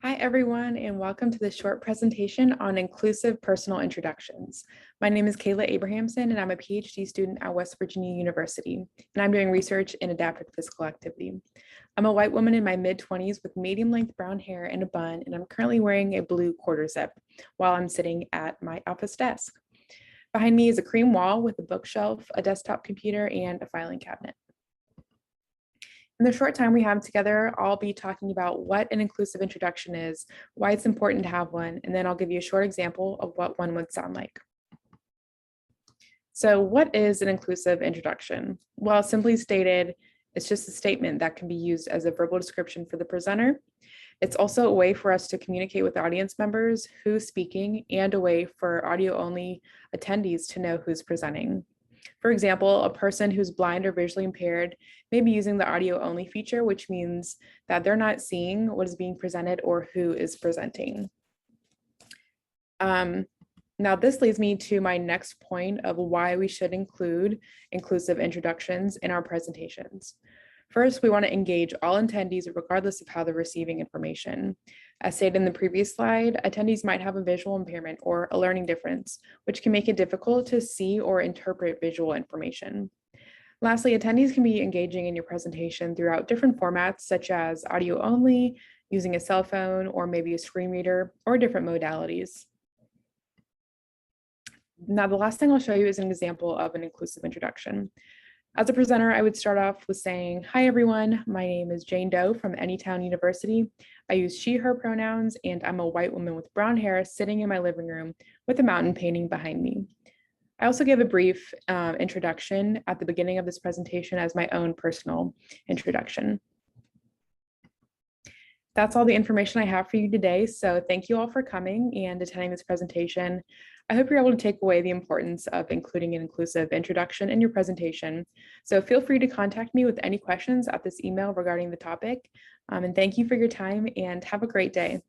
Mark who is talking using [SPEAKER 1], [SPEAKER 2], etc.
[SPEAKER 1] Hi, everyone, and welcome to this short presentation on inclusive personal introductions. My name is Kayla Abrahamson, and I'm a PhD student at West Virginia University, and I'm doing research in adaptive physical activity. I'm a white woman in my mid-20s with medium-length brown hair and a bun, and I'm currently wearing a blue quarter zip while I'm sitting at my office desk. Behind me is a cream wall with a bookshelf, a desktop computer, and a filing cabinet. In the short time we have together, I'll be talking about what an inclusive introduction is, why it's important to have one, and then I'll give you a short example of what one would sound like. So what is an inclusive introduction? Well, simply stated, it's just a statement that can be used as a verbal description for the presenter. It's also a way for us to communicate with audience members who's speaking and a way for audio-only attendees to know who's presenting. For example, a person who's blind or visually impaired may be using the audio only feature, which means that they're not seeing what is being presented or who is presenting. Now, this leads me to my next point of why we should include inclusive introductions in our presentations. First, we want to engage all attendees regardless of how they're receiving information. As stated in the previous slide, attendees might have a visual impairment or a learning difference, which can make it difficult to see or interpret visual information. Lastly, attendees can be engaging in your presentation throughout different formats, such as audio only, using a cell phone, or maybe a screen reader, or different modalities. Now, the last thing I'll show you is an example of an inclusive introduction. As a presenter, I would start off with saying, "Hi, everyone. My name is Jane Doe from Anytown University. I use she, her pronouns, and I'm a white woman with brown hair sitting in my living room with a mountain painting behind me." I also give a brief introduction at the beginning of this presentation as my own personal introduction. That's all the information I have for you today. So thank you all for coming and attending this presentation. I hope you're able to take away the importance of including an inclusive introduction in your presentation. So feel free to contact me with any questions at this email regarding the topic. And thank you for your time and have a great day.